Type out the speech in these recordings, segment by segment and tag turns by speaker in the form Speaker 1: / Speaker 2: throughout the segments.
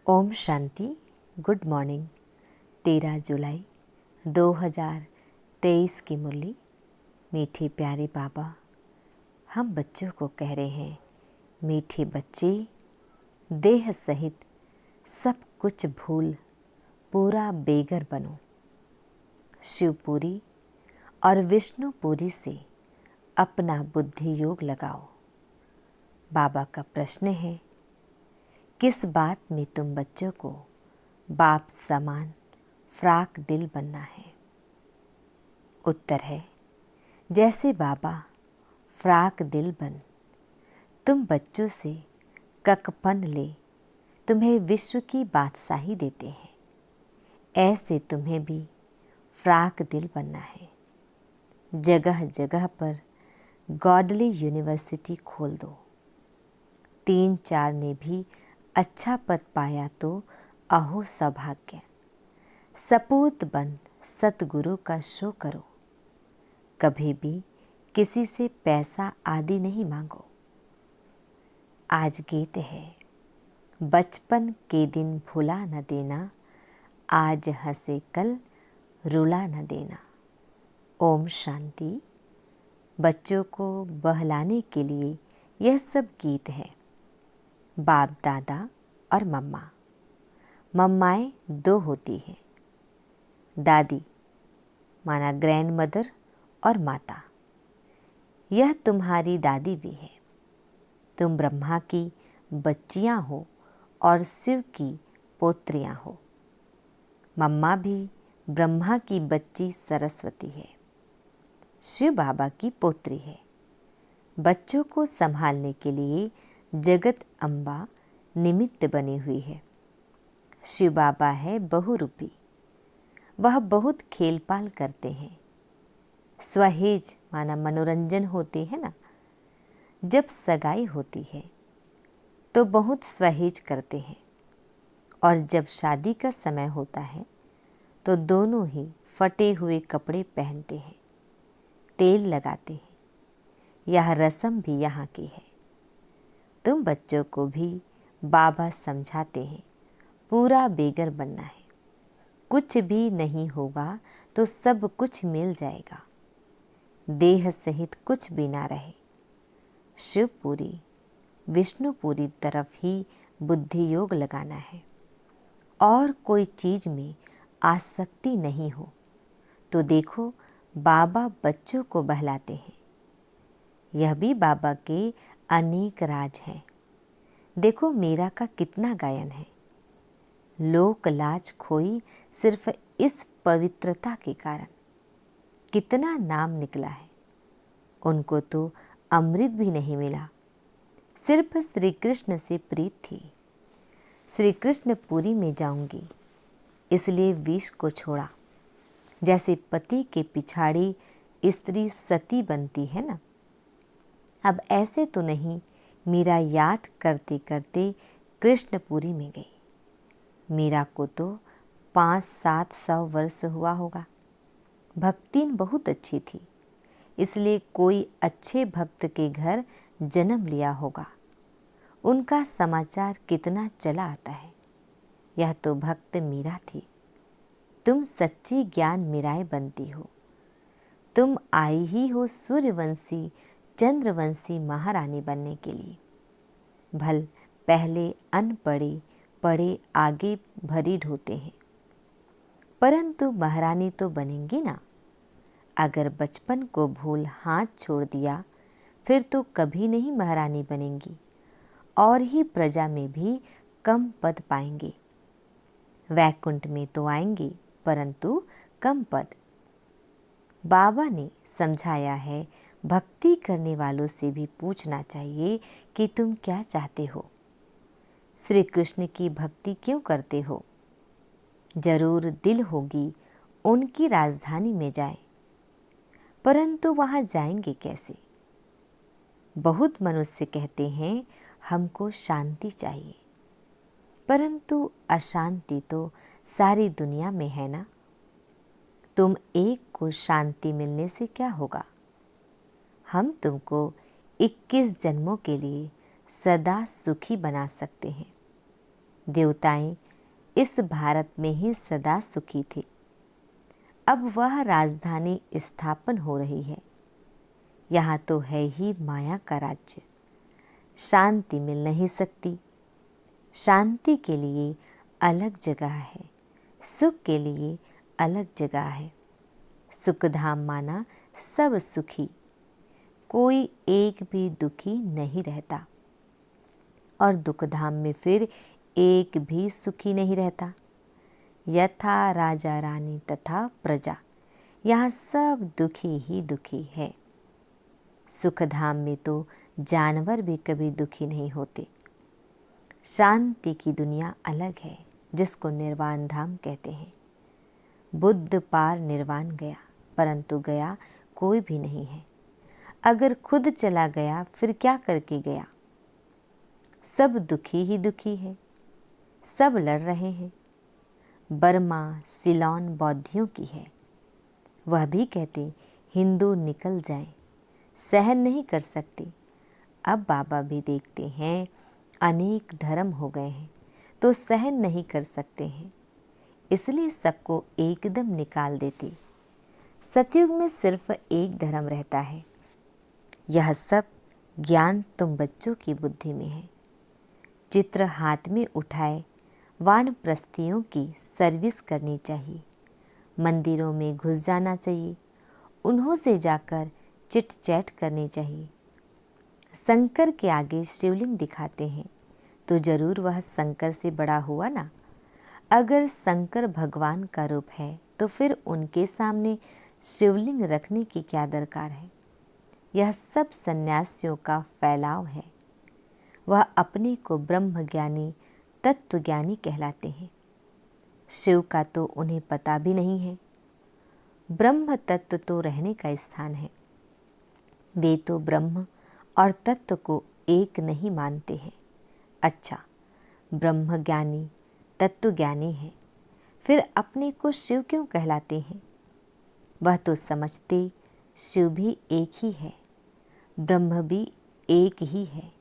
Speaker 1: Om Shanti. Good morning. 13 जुलाई 2023 की मुरली। मीठे प्यारे बाबा हम बच्चों को कह रहे हैं, मीठे बच्चे देह सहित सब कुछ भूल पूरा बेगर बनो। शिवपुरी और विष्णुपुरी से अपना बुद्धि योग लगाओ। बाबा का प्रश्न है, किस बात में तुम बच्चों को बाप समान फ्राक दिल बनना है? उत्तर है, जैसे बाबा फ्राक दिल बन तुम बच्चों से ककपन ले तुम्हें विश्व की बादशाही देते हैं, ऐसे तुम्हें भी फ्राक दिल बनना है। जगह जगह पर गॉडली यूनिवर्सिटी खोल दो। 3-4 ने भी अच्छा पद पाया तो अहो सौभाग्य। सपूत बन सतगुरु का शो करो। कभी भी किसी से पैसा आदि नहीं मांगो। आज गीत है, बचपन के दिन भुला न देना, आज हंसे कल रुला न देना। ओम शांति। बच्चों को बहलाने के लिए यह सब गीत है। बाप दादा और मम्मा। मम्माएँ 2 होती हैं, दादी माना ग्रैंड मदर और माता। यह तुम्हारी दादी भी है। तुम ब्रह्मा की बच्चियां हो और शिव की पोत्रियां हो। मम्मा भी ब्रह्मा की बच्ची सरस्वती है, शिव बाबा की पोत्री है। बच्चों को संभालने के लिए जगत अम्बा निमित्त बनी हुई है। शिव बाबा है बहुरूपी। वह बहुत खेल पाल करते हैं। स्वहेज माना मनोरंजन होते हैं ना। जब सगाई होती है तो बहुत स्वहेज करते हैं, और जब शादी का समय होता है तो दोनों ही फटे हुए कपड़े पहनते हैं, तेल लगाते हैं। यह रस्म भी यहाँ की है। तुम बच्चों को भी बाबा समझाते हैं, पूरा बेगर बनना है। कुछ भी नहीं होगा तो सब कुछ मिल जाएगा। देह सहित कुछ भी ना रहे। शिवपुरी विष्णुपुरी तरफ ही बुद्धि योग लगाना है। और कोई चीज में आसक्ति नहीं हो तो देखो, बाबा बच्चों को बहलाते हैं। यह भी बाबा के अनेक राज हैं। देखो मेरा का कितना गायन है। लोक लाज खोई सिर्फ इस पवित्रता के कारण। कितना नाम निकला है। उनको तो अमृत भी नहीं मिला, सिर्फ श्री कृष्ण से प्रीत थी। श्री कृष्ण पुरी में जाऊंगी इसलिए विष को छोड़ा। जैसे पति के पिछाड़ी स्त्री सती बनती है ना। अब ऐसे तो नहीं, मीरा याद करते करते कृष्णपुरी में गई। मीरा को तो 500-700 वर्ष हुआ होगा। भक्तिन बहुत अच्छी थी, इसलिए कोई अच्छे भक्त के घर जन्म लिया होगा। उनका समाचार कितना चला आता है। यह तो भक्त मीरा थी। तुम सच्ची ज्ञान मीराएं बनती हो। तुम आई ही हो सूर्यवंशी चंद्रवंशी महारानी बनने के लिए। भल पहले अनपढ़े पढ़े आगे भरी ढोते हैं, परंतु महारानी तो बनेंगी ना। अगर बचपन को भूल हाथ छोड़ दिया फिर तो कभी नहीं महारानी बनेंगी, और ही प्रजा में भी कम पद पाएंगे। वैकुंठ में तो आएंगे परंतु कम पद। बाबा ने समझाया है, भक्ति करने वालों से भी पूछना चाहिए कि तुम क्या चाहते हो। श्री कृष्ण की भक्ति क्यों करते हो? जरूर दिल होगी उनकी राजधानी में जाए, परंतु वहां जाएंगे कैसे? बहुत मनुष्य कहते हैं हमको शांति चाहिए, परंतु अशांति तो सारी दुनिया में है ना। तुम एक को शांति मिलने से क्या होगा? हम तुमको 21 जन्मों के लिए सदा सुखी बना सकते हैं। देवताएं इस भारत में ही सदा सुखी थे। अब वह राजधानी स्थापन हो रही है। यहाँ तो है ही माया का राज्य। शांति मिल नहीं सकती। शांति के लिए अलग जगह है, सुख के लिए अलग जगह है। सुखधाम माना सब सुखी, कोई एक भी दुखी नहीं रहता। और दुखधाम में फिर एक भी सुखी नहीं रहता। यथा राजा रानी तथा प्रजा, यहाँ सब दुखी ही दुखी है। सुखधाम में तो जानवर भी कभी दुखी नहीं होते। शांति की दुनिया अलग है, जिसको निर्वाण धाम कहते हैं। बुद्ध पार निर्वाण गया, परंतु गया कोई भी नहीं है। अगर खुद चला गया फिर क्या करके गया? सब दुखी ही दुखी है, सब लड़ रहे हैं। बर्मा सिलोन बौद्धियों की है। वह भी कहते हिंदू निकल जाएं, सहन नहीं कर सकते। अब बाबा भी देखते हैं अनेक धर्म हो गए हैं तो सहन नहीं कर सकते हैं, इसलिए सबको एकदम निकाल देते। सतयुग में सिर्फ एक धर्म रहता है। यह सब ज्ञान तुम बच्चों की बुद्धि में है। चित्र हाथ में उठाए वानप्रस्थियों की सर्विस करनी चाहिए। मंदिरों में घुस जाना चाहिए, उन्हों से जाकर चिट चैट करनी चाहिए। शंकर के आगे शिवलिंग दिखाते हैं तो जरूर वह शंकर से बड़ा हुआ ना। अगर शंकर भगवान का रूप है तो फिर उनके सामने शिवलिंग रखने की क्या दरकार है? यह सब सन्यासियों का फैलाव है। वह अपने को ब्रह्मज्ञानी तत्वज्ञानी कहलाते हैं। शिव का तो उन्हें पता भी नहीं है। ब्रह्म तत्व तो रहने का स्थान है। वे तो ब्रह्म और तत्व को एक नहीं मानते हैं। अच्छा, ब्रह्मज्ञानी तत्वज्ञानी है, फिर अपने को शिव क्यों कहलाते हैं? वह तो समझते शिव भी एक ही है, ब्रह्म भी एक ही है।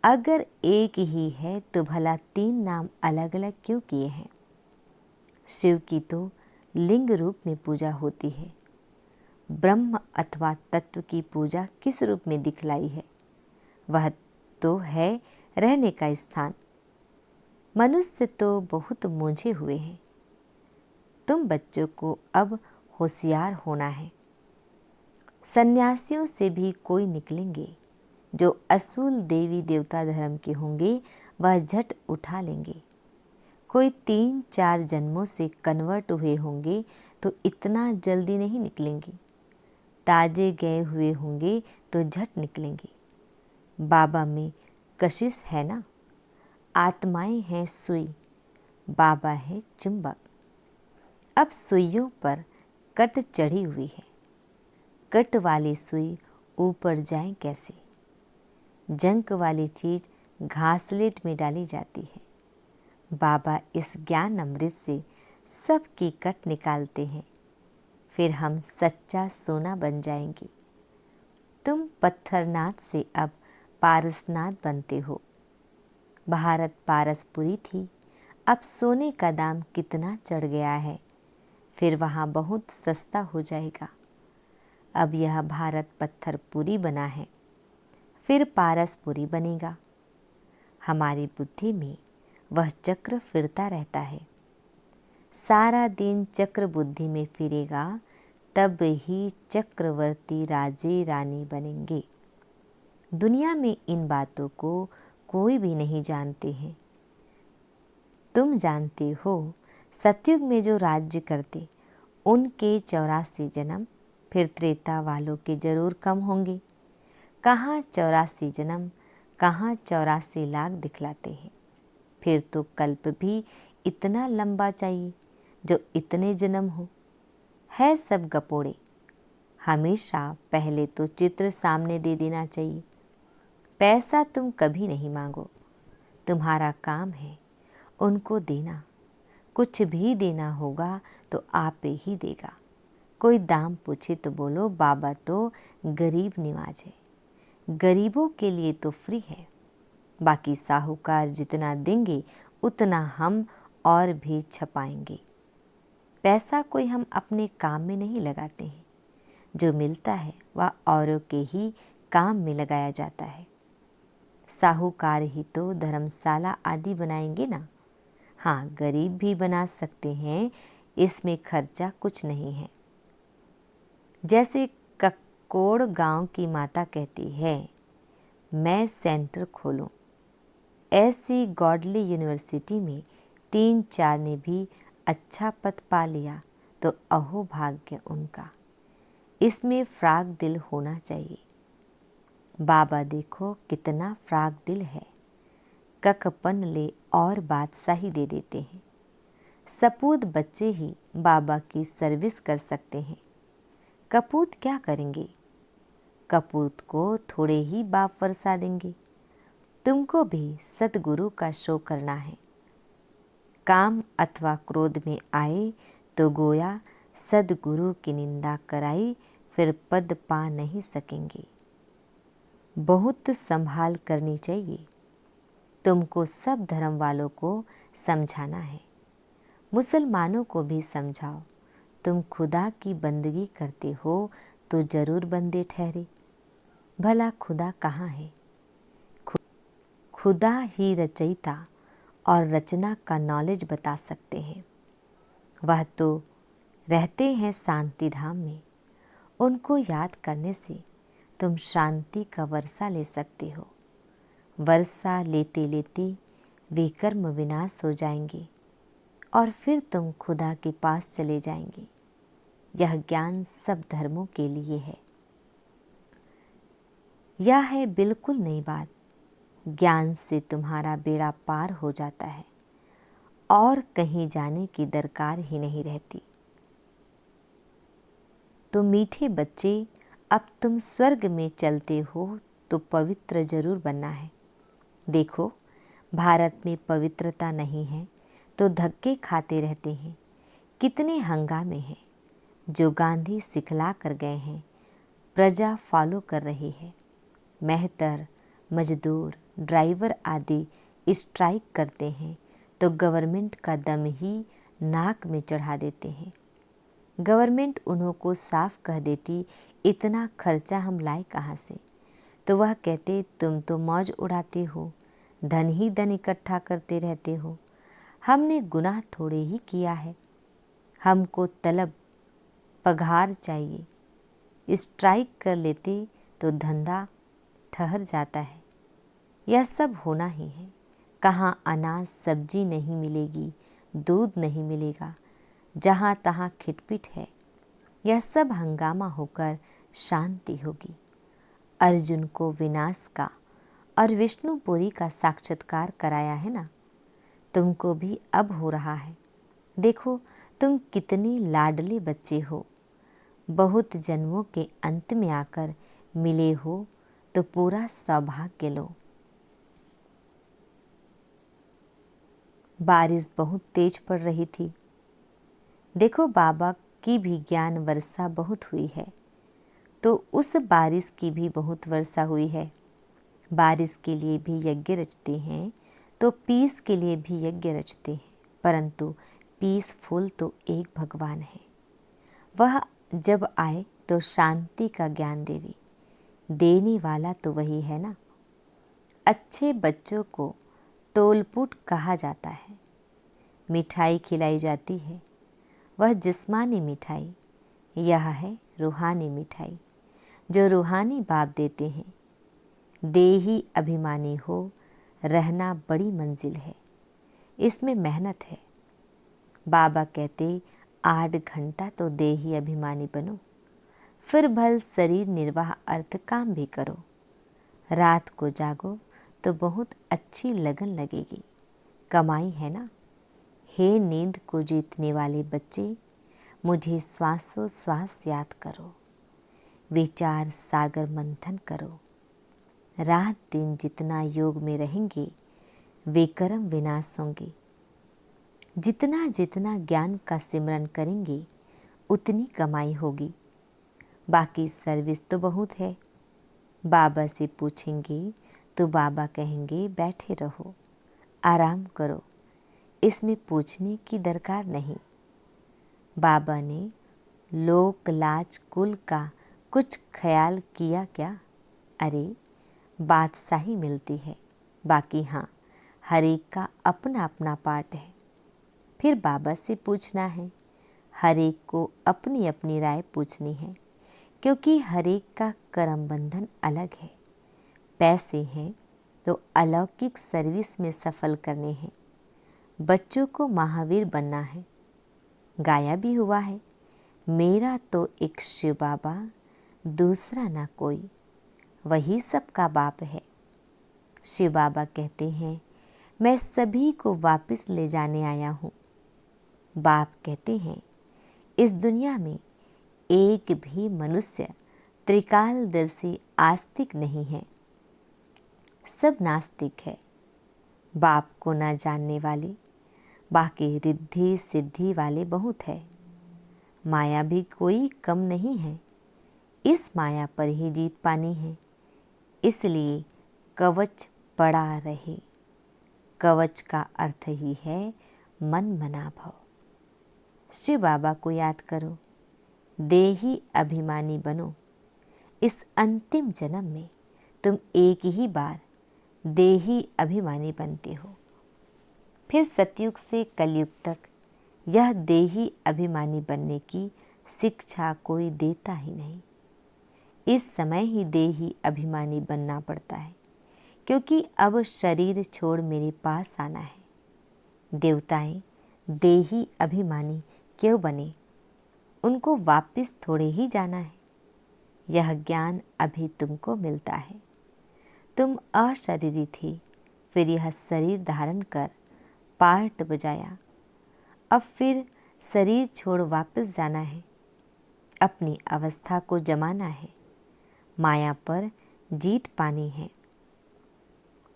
Speaker 1: अगर एक ही है तो भला तीन नाम अलग अलग क्यों किए हैं? शिव की तो लिंग रूप में पूजा होती है। ब्रह्म अथवा तत्व की पूजा किस रूप में दिखलाई है? वह तो है रहने का स्थान। मनुष्य तो बहुत मूंझे हुए हैं। तुम बच्चों को अब होशियार होना है। सन्यासियों से भी कोई निकलेंगे जो असूल देवी देवता धर्म के होंगे, वह झट उठा लेंगे। कोई 3-4 जन्मों से कन्वर्ट हुए होंगे तो इतना जल्दी नहीं निकलेंगे। ताजे गए हुए होंगे तो झट निकलेंगे। बाबा में कशिश है ना। आत्माएं हैं सुई, बाबा है चुंबक। अब सुइयों पर कट चढ़ी हुई है। कट वाली सुई ऊपर जाए कैसे? जंक वाली चीज घासलेट में डाली जाती है। बाबा इस ज्ञान अमृत से सबकी कट निकालते हैं, फिर हम सच्चा सोना बन जाएंगे। तुम पत्थरनाथ से अब पारसनाथ बनते हो। भारत पारसपुरी थी, अब सोने का दाम कितना चढ़ गया है, फिर वहाँ बहुत सस्ता हो जाएगा। अब यह भारत पत्थरपुरी बना है, फिर पारसपुरी बनेगा। हमारी बुद्धि में वह चक्र फिरता रहता है। सारा दिन चक्र बुद्धि में फिरेगा, तब ही चक्रवर्ती राजे रानी बनेंगे। दुनिया में इन बातों को कोई भी नहीं जानते हैं। तुम जानते हो, सतयुग में जो राज्य करते उनके 84 जन्म, फिर त्रेता वालों के जरूर कम होंगे। कहाँ 84 जन्म, कहाँ 84 लाख दिखलाते हैं। फिर तो कल्प भी इतना लंबा चाहिए जो इतने जन्म हो। है सब गपोड़े। हमेशा पहले तो चित्र सामने दे देना चाहिए। पैसा तुम कभी नहीं मांगो, तुम्हारा काम है उनको देना। कुछ भी देना होगा तो आप ही देगा। कोई दाम पूछे तो बोलो बाबा तो गरीब निवाज है, गरीबों के लिए तो फ्री है। बाकी साहूकार जितना देंगे उतना हम और भी छपाएंगे। पैसा कोई हम अपने काम में नहीं लगाते हैं, जो मिलता है वह औरों के ही काम में लगाया जाता है। साहूकार ही तो धर्मशाला आदि बनाएंगे ना। हाँ, गरीब भी बना सकते हैं, इसमें खर्चा कुछ नहीं है। जैसे कक्कोड़ गांव की माता कहती है, मैं सेंटर खोलूं। ऐसी गॉडली यूनिवर्सिटी में 3-4 ने भी अच्छा पद पा लिया तो अहो भाग्य उनका। इसमें फ्राक दिल होना चाहिए। बाबा देखो कितना फ्राक दिल है। ककपन ले और बादशाह ही दे देते हैं। सपूत बच्चे ही बाबा की सर्विस कर सकते हैं। कपूत क्या करेंगे? कपूत को थोड़े ही बाप वर्षा देंगे। तुमको भी सतगुरु का शो करना है। काम अथवा क्रोध में आए तो गोया सदगुरु की निंदा कराई, फिर पद पा नहीं सकेंगे। बहुत संभाल करनी चाहिए। तुमको सब धर्म वालों को समझाना है। मुसलमानों को भी समझाओ। तुम खुदा की बंदगी करते हो तो जरूर बंदे ठहरे। भला खुदा कहाँ है? खुदा ही रचयिता और रचना का नॉलेज बता सकते हैं। वह तो रहते हैं शांति धाम में। उनको याद करने से तुम शांति का वर्षा ले सकते हो। वर्षा लेते लेते वे कर्म विनाश हो जाएंगे और फिर तुम खुदा के पास चले जाएंगे। यह ज्ञान सब धर्मों के लिए है। यह है बिल्कुल नई बात। ज्ञान से तुम्हारा बेड़ा पार हो जाता है और कहीं जाने की दरकार ही नहीं रहती। तो मीठे बच्चे, अब तुम स्वर्ग में चलते हो तो पवित्र जरूर बनना है। देखो, भारत में पवित्रता नहीं है तो धक्के खाते रहते हैं। कितने हंगामे हैं। जो गांधी सिखला कर गए हैं, प्रजा फॉलो कर रही है। मेहतर, मजदूर, ड्राइवर आदि स्ट्राइक करते हैं तो गवर्नमेंट का दम ही नाक में चढ़ा देते हैं। गवर्नमेंट उन्हों को साफ कह देती, इतना खर्चा हम लाए कहाँ से? तो वह कहते, तुम तो मौज उड़ाते हो, धन ही धन इकट्ठा करते रहते हो। हमने गुनाह थोड़े ही किया है। हमको तलब पगार चाहिए। स्ट्राइक कर लेते तो धंधा ठहर जाता है। यह सब होना ही है। कहाँ अनाज सब्जी नहीं मिलेगी, दूध नहीं मिलेगा, जहाँ तहाँ खिटपिट है। यह सब हंगामा होकर शांति होगी। अर्जुन को विनाश का और विष्णुपुरी का साक्षात्कार कराया है ना। तुमको भी अब हो रहा है। देखो, तुम कितने लाडले बच्चे हो। बहुत जन्मों के अंत में आकर मिले हो तो पूरा सौभाग्य लो। बारिश बहुत तेज पड़ रही थी। देखो, बाबा की भी ज्ञान वर्षा बहुत हुई है तो उस बारिश की भी बहुत वर्षा हुई है। बारिश के लिए भी यज्ञ रचते हैं तो पीस के लिए भी यज्ञ रचते हैं, परंतु पीसफुल तो एक भगवान है। वह जब आए तो शांति का ज्ञान देवी, देने वाला तो वही है ना। अच्छे बच्चों को टोलपुट कहा जाता है। मिठाई खिलाई जाती है, वह जिस्मानी मिठाई। यह है रूहानी मिठाई, जो रूहानी बाप देते हैं। देही अभिमानी हो रहना बड़ी मंजिल है, इसमें मेहनत है। बाबा कहते 8 घंटा तो देही अभिमानी बनो, फिर भल शरीर निर्वाह अर्थ काम भी करो। रात को जागो तो बहुत अच्छी लगन लगेगी, कमाई है ना। हे नींद को जीतने वाले बच्चे, मुझे श्वासोश्वास याद करो। विचार सागर मंथन करो। रात दिन जितना योग में रहेंगे वे कर्म विनाश होंगे। जितना जितना ज्ञान का सिमरन करेंगे उतनी कमाई होगी। बाकी सर्विस तो बहुत है। बाबा से पूछेंगे तो बाबा कहेंगे बैठे रहो, आराम करो, इसमें पूछने की दरकार नहीं। बाबा ने लोक लाज कुल का कुछ ख्याल किया क्या? अरे बात सही मिलती है, बाकी हाँ, हर एक का अपना अपना पार्ट है। फिर बाबा से पूछना है, हर एक को अपनी अपनी राय पूछनी है, क्योंकि हर एक का कर्म बंधन अलग है। पैसे हैं तो अलौकिक सर्विस में सफल करने हैं। बच्चों को महावीर बनना है। गाया भी हुआ है, मेरा तो एक शिव बाबा, दूसरा ना कोई, वही सबका बाप है। शिव बाबा कहते हैं, मैं सभी को वापस ले जाने आया हूँ। बाप कहते हैं, इस दुनिया में एक भी मनुष्य त्रिकालदर्शी आस्तिक नहीं है, सब नास्तिक है। बाप को ना जानने वाले, बाकी रिद्धि सिद्धि वाले बहुत है। माया भी कोई कम नहीं है, इस माया पर ही जीत पानी है। इसलिए कवच पड़ा रहे। कवच का अर्थ ही है मन मना भव। शिव बाबा को याद करो, देही अभिमानी बनो। इस अंतिम जन्म में तुम एक ही बार देही अभिमानी बनते हो। फिर सतयुग से कलयुग तक यह देही अभिमानी बनने की शिक्षा कोई देता ही नहीं। इस समय ही देही अभिमानी बनना पड़ता है, क्योंकि अब शरीर छोड़ मेरे पास आना है। देवताएं देही अभिमानी क्यों बने? उनको वापस थोड़े ही जाना है। यह ज्ञान अभी तुमको मिलता है। तुम अशरीरी थे, फिर यह शरीर धारण कर पार्ट बजाया। अब फिर शरीर छोड़ वापस जाना है, अपनी अवस्था को जमाना है, माया पर जीत पानी है।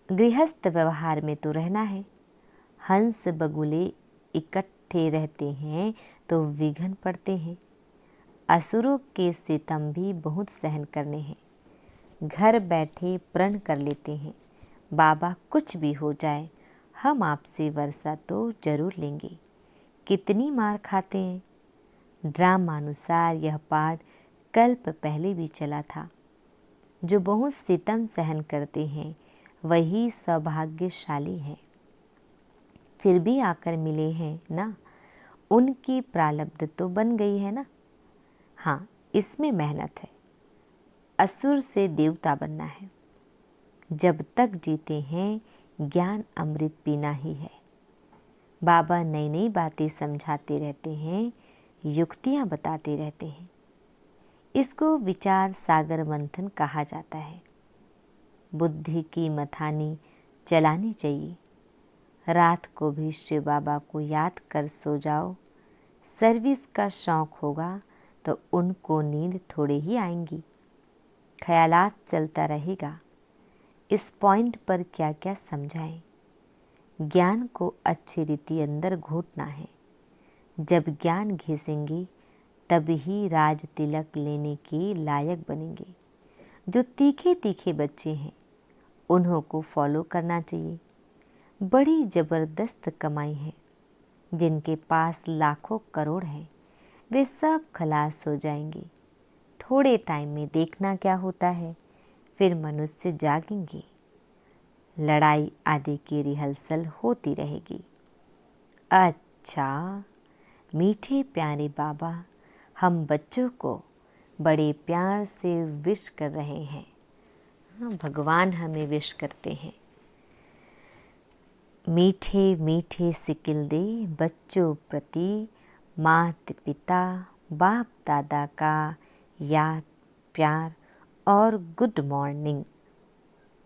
Speaker 1: गृहस्थ व्यवहार में तो रहना है। हंस बगुले इकट्ठे रहते हैं तो विघ्न पड़ते हैं। असुरों के सितम भी बहुत सहन करने हैं। घर बैठे प्रण कर लेते हैं, बाबा कुछ भी हो जाए हम आपसे वर्षा तो जरूर लेंगे। कितनी मार खाते हैं। ड्रामानुसार यह पाठ कल्प पहले भी चला था। जो बहुत सितम सहन करते हैं वही सौभाग्यशाली है। फिर भी आकर मिले हैं ना, उनकी प्रारब्ध तो बन गई है ना। हाँ, इसमें मेहनत है। असुर से देवता बनना है। जब तक जीते हैं ज्ञान अमृत पीना ही है। बाबा नई नई बातें समझाते रहते हैं, युक्तियाँ बताते रहते हैं। इसको विचार सागर मंथन कहा जाता है। बुद्धि की मथानी चलानी चाहिए। रात को भी शिव बाबा को याद कर सो जाओ। सर्विस का शौक़ होगा तो उनको नींद थोड़ी ही आएंगी। ख्यालात चलता रहेगा। इस पॉइंट पर क्या क्या समझाएं? ज्ञान को अच्छी रीति अंदर घोटना है। जब ज्ञान घिसेंगे तब ही राज तिलक लेने के लायक बनेंगे। जो तीखे तीखे बच्चे हैं उन्हों को फॉलो करना चाहिए। बड़ी ज़बरदस्त कमाई है। जिनके पास लाखों करोड़ हैं वे सब खलास हो जाएंगे। थोड़े टाइम में देखना क्या होता है, फिर मनुष्य जागेंगे। लड़ाई आदि की रिहर्सल होती रहेगी। अच्छा, मीठे प्यारे बाबा हम बच्चों को बड़े प्यार से विश कर रहे हैं। भगवान हमें विश करते हैं। मीठे मीठे सिकिल दे बच्चों प्रति माता पिता बाप दादा का याद प्यार और गुड मॉर्निंग।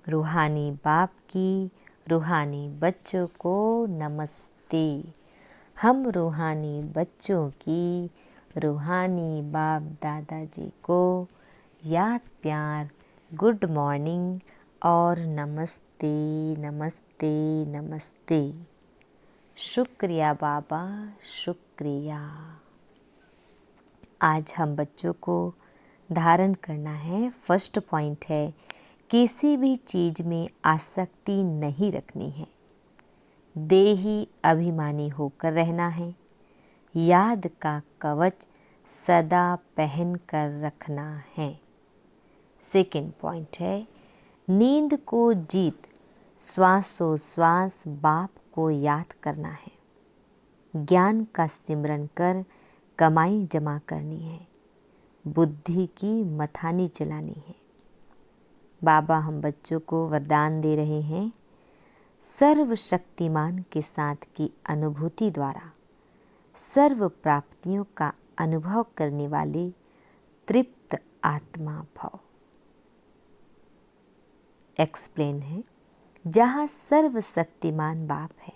Speaker 1: रूहानी बाप की रूहानी बच्चों को नमस्ते। हम रूहानी बच्चों की रूहानी बाप दादाजी को याद प्यार गुड मॉर्निंग और नमस्ते नमस्ते नमस्ते। शुक्रिया बाबा, शुक्रिया। आज हम बच्चों को धारण करना है। फर्स्ट पॉइंट है, किसी भी चीज़ में आसक्ति नहीं रखनी है। देही अभिमानी होकर रहना है। याद का कवच सदा पहन कर रखना है। सेकंड पॉइंट है, नींद को जीत श्वासोश्वास बाप को याद करना है। ज्ञान का सिमरन कर कमाई जमा करनी है। बुद्धि की मथानी चलानी है। बाबा हम बच्चों को वरदान दे रहे हैं, सर्वशक्तिमान के साथ की अनुभूति द्वारा सर्व प्राप्तियों का अनुभव करने वाले तृप्त आत्मा भव। एक्सप्लेन है, जहाँ सर्वशक्तिमान बाप है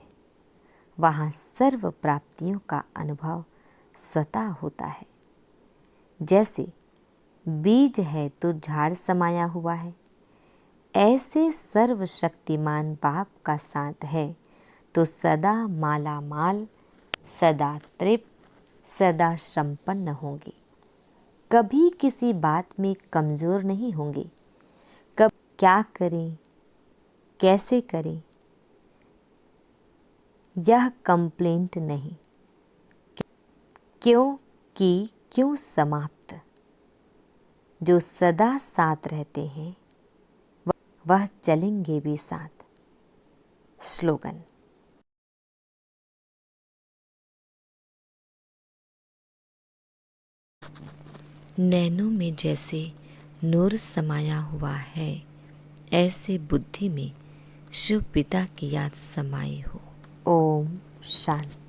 Speaker 1: वहाँ सर्व प्राप्तियों का अनुभव स्वतः होता है। जैसे बीज है तो झाड़ समाया हुआ है, ऐसे सर्वशक्तिमान बाप का साथ है तो सदा माला माल, सदा तृप्त, सदा संपन्न होंगे। कभी किसी बात में कमज़ोर नहीं होंगे। कब क्या करें, कैसे करें, यह कंप्लेंट नहीं। क्यों की क्यों समाप्त। जो सदा साथ रहते हैं वह चलेंगे भी साथ। स्लोगन। नैनों में जैसे नूर समाया हुआ है, ऐसे बुद्धि में शिव पिता की याद समाई हो। ओम शांति।